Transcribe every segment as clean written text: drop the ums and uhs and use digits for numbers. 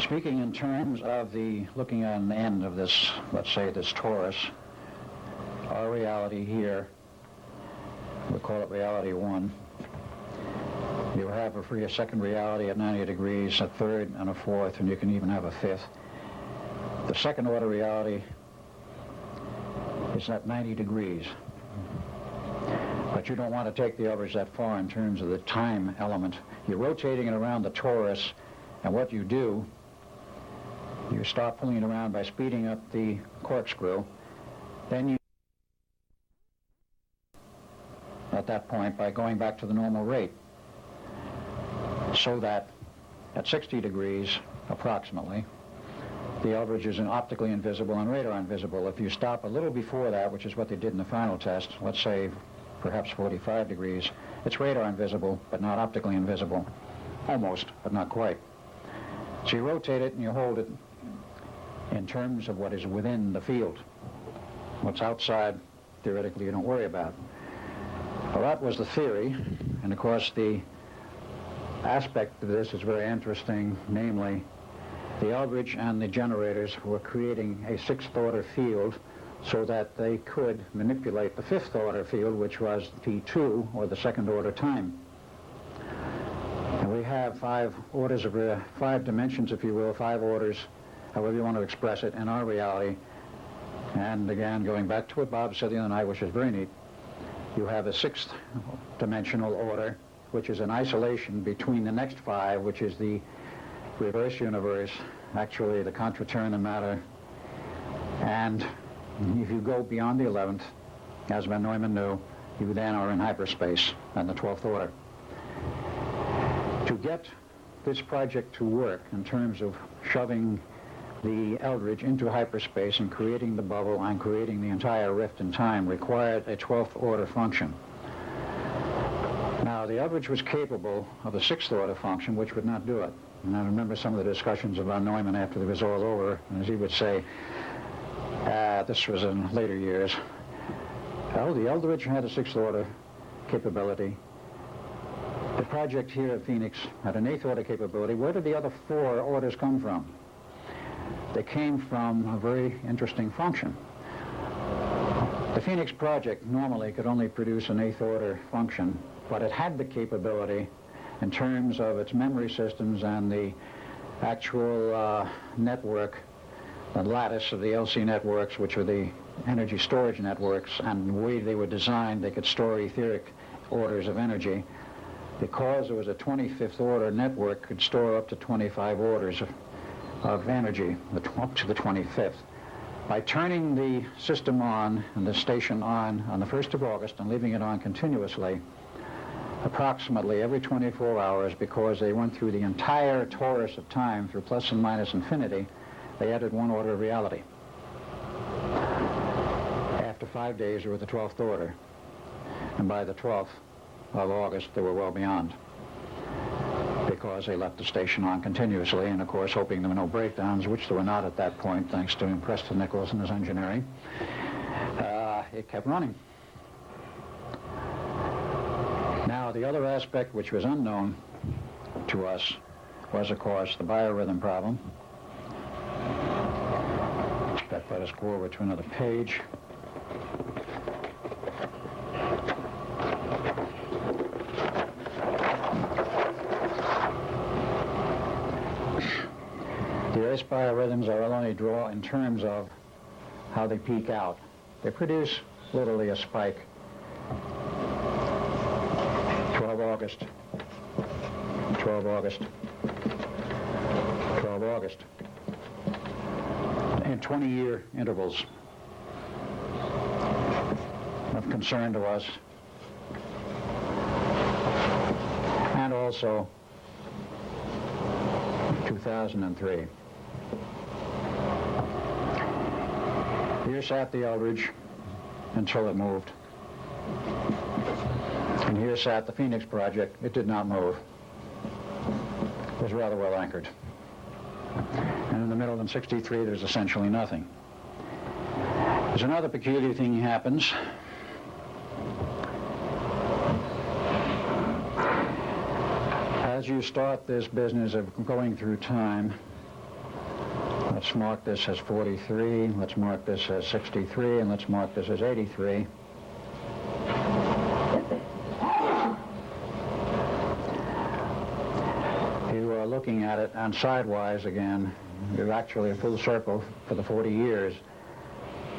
Speaking in terms of looking at an end of this, let's say this torus, our reality here, we'll call it reality 1. You have a second reality at 90 degrees, a third and a fourth, and you can even have a fifth. The second order reality is at 90 degrees. But you don't want to take the average that far in terms of the time element. You're rotating it around the torus, and what you do, you start pulling it around by speeding up the corkscrew. Then you, at that point, by going back to the normal rate. So that at 60 degrees, approximately, the average is optically invisible and radar invisible. If you stop a little before that, which is what they did in the final test, let's say perhaps 45 degrees, it's radar invisible, but not optically invisible. Almost, but not quite. So you rotate it and you hold it in terms of what is within the field. What's outside, theoretically, you don't worry about. Well, that was the theory, and of course the aspect of this is very interesting, namely the Eldridge and the generators were creating a sixth order field so that they could manipulate the fifth order field, which was T2, or the second order time. And we have five dimensions, if you will, 5 orders, however you want to express it, in our reality. And again, going back to what Bob said the other night, which is very neat, you have a 6th dimensional order, which is an isolation between the next 5, which is the reverse universe, actually the contraturn of matter. And if you go beyond the 11th, as von Neumann knew, you then are in hyperspace and the 12th order. To get this project to work in terms of shoving the Eldridge into hyperspace and creating the bubble and creating the entire rift in time required a 12th order function. Now, the Eldridge was capable of a 6th order function, which would not do it. And I remember some of the discussions of von Neumann after it was all over, and as he would say, this was in later years, well, the Eldridge had a 6th order capability. The project here at Phoenix had an 8th order capability. Where did the other 4 orders come from? They came from a very interesting function. The Phoenix project normally could only produce an 8th order function, but it had the capability in terms of its memory systems and the actual network, the lattice of the LC networks, which are the energy storage networks, and the way they were designed, they could store etheric orders of energy. Because it was a 25th order network, could store up to 25 orders of energy, up to the 25th. By turning the system on and the station on the 1st of August and leaving it on continuously, approximately every 24 hours, because they went through the entire torus of time through plus and minus infinity, they added 1 order of reality. After 5 days, they were the 12th order. And by the 12th of August, they were well beyond, because they left the station on continuously, and of course hoping there were no breakdowns, which there were not at that point, thanks to Preston Nichols and his engineering. It kept running. Now, the other aspect which was unknown to us was, of course, the biorhythm problem. That let us go over to another page. The Earth's biorhythms are only draw in terms of how they peak out. They produce literally a spike. 12 August, 12 August, 12 August. In 20-year intervals of concern to us. And also 2003. Here sat the Eldridge until it moved. And here sat the Phoenix project. It did not move. It was rather well anchored. And in the middle in 63, there's essentially nothing. There's another peculiar thing happens. As you start this business of going through time, Let's mark this as 43, let's mark this as 63, and let's mark this as 83. You are looking at it on sidewise again. You're actually a full circle for the 40 years.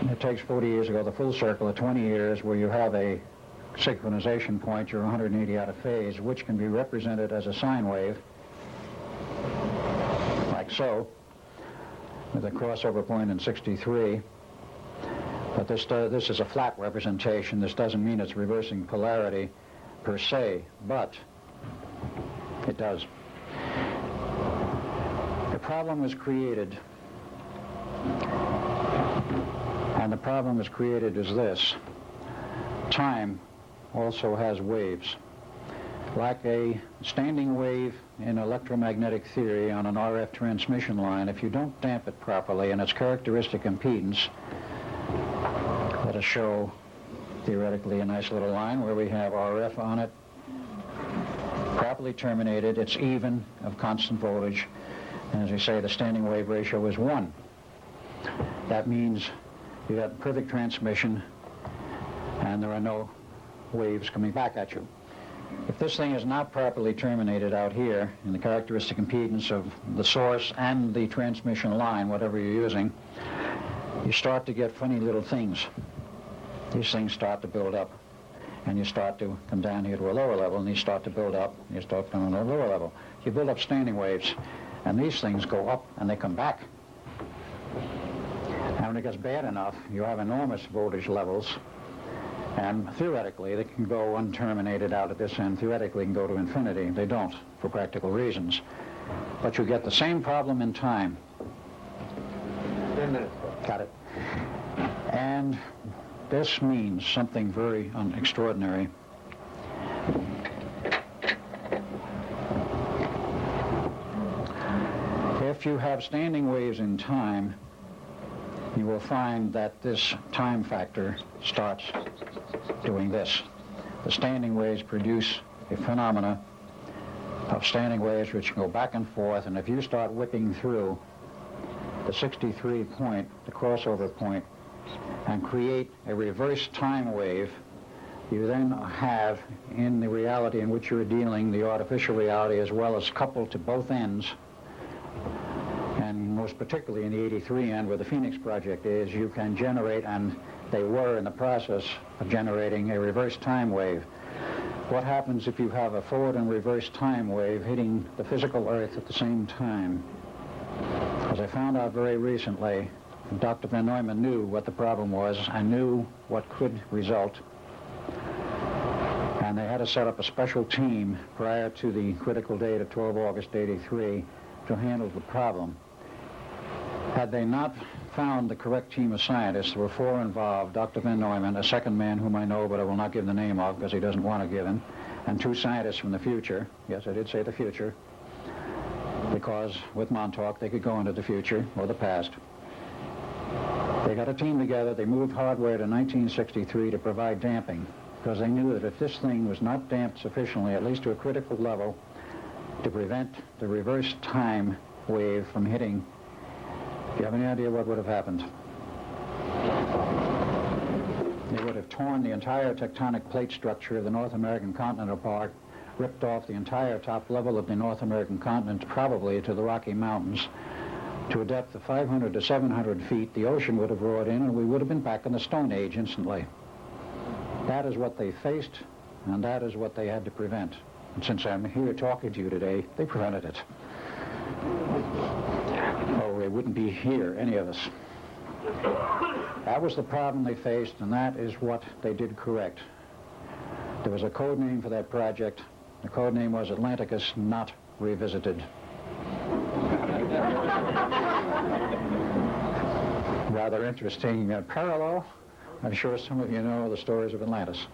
It takes 40 years to go the full circle of 20 years where you have a synchronization point, you're 180 out of phase, which can be represented as a sine wave, like so, with a crossover point in 63. But this is a flat representation. This doesn't mean it's reversing polarity per se, but it does. The problem was created, and the problem was created is this. Time also has waves. Like a standing wave in electromagnetic theory on an RF transmission line, if you don't damp it properly and its characteristic impedance, let us show theoretically a nice little line where we have RF on it, properly terminated, it's even of constant voltage, and as we say, the standing wave ratio is 1. That means you got perfect transmission and there are no waves coming back at you. If this thing is not properly terminated out here in the characteristic impedance of the source and the transmission line, whatever you're using, you start to get funny little things. These things start to build up, and you start to come down here to a lower level, and these start to build up, and you start coming to a lower level. You build up standing waves, and these things go up and they come back. And when it gets bad enough, you have enormous voltage levels. And theoretically, they can go unterminated out at this end. Theoretically, can go to infinity. They don't, for practical reasons. But you get the same problem in time. 10 minutes. Got it. And this means something very extraordinary. If you have standing waves in time, you will find that this time factor starts doing this. The standing waves produce a phenomena of standing waves which go back and forth, and if you start whipping through the 63 point, the crossover point, and create a reverse time wave, you then have, in the reality in which you're dealing, the artificial reality as well as coupled to both ends, and most particularly in the 83 end where the Feniksa project is, you can generate, and they were in the process of generating a reverse time wave. What happens if you have a forward and reverse time wave hitting the physical Earth at the same time? As I found out very recently, Dr. Van Neumann knew what the problem was and knew what could result. And they had to set up a special team prior to the critical date of 12 August 83 to handle the problem. Had they not found the correct team of scientists, there were 4 involved: Dr. Van Neumann, a second man whom I know but I will not give the name of because he doesn't want to give him, and 2 scientists from the future. Yes, I did say the future, because with Montauk they could go into the future or the past. They got a team together. They moved hardware to 1963 to provide damping, because they knew that if this thing was not damped sufficiently, at least to a critical level, to prevent the reverse time wave from hitting, do you have any idea what would have happened? They would have torn the entire tectonic plate structure of the North American continent apart, ripped off the entire top level of the North American continent, probably to the Rocky Mountains, to a depth of 500 to 700 feet. The ocean would have roared in, and we would have been back in the Stone Age instantly. That is what they faced, and that is what they had to prevent. And since I'm here talking to you today, they prevented it. Or they wouldn't be here, any of us. That was the problem they faced, and that is what they did correct. There was a code name for that project. The code name was Atlanticus Not Revisited. Rather interesting parallel. I'm sure some of you know the stories of Atlantis.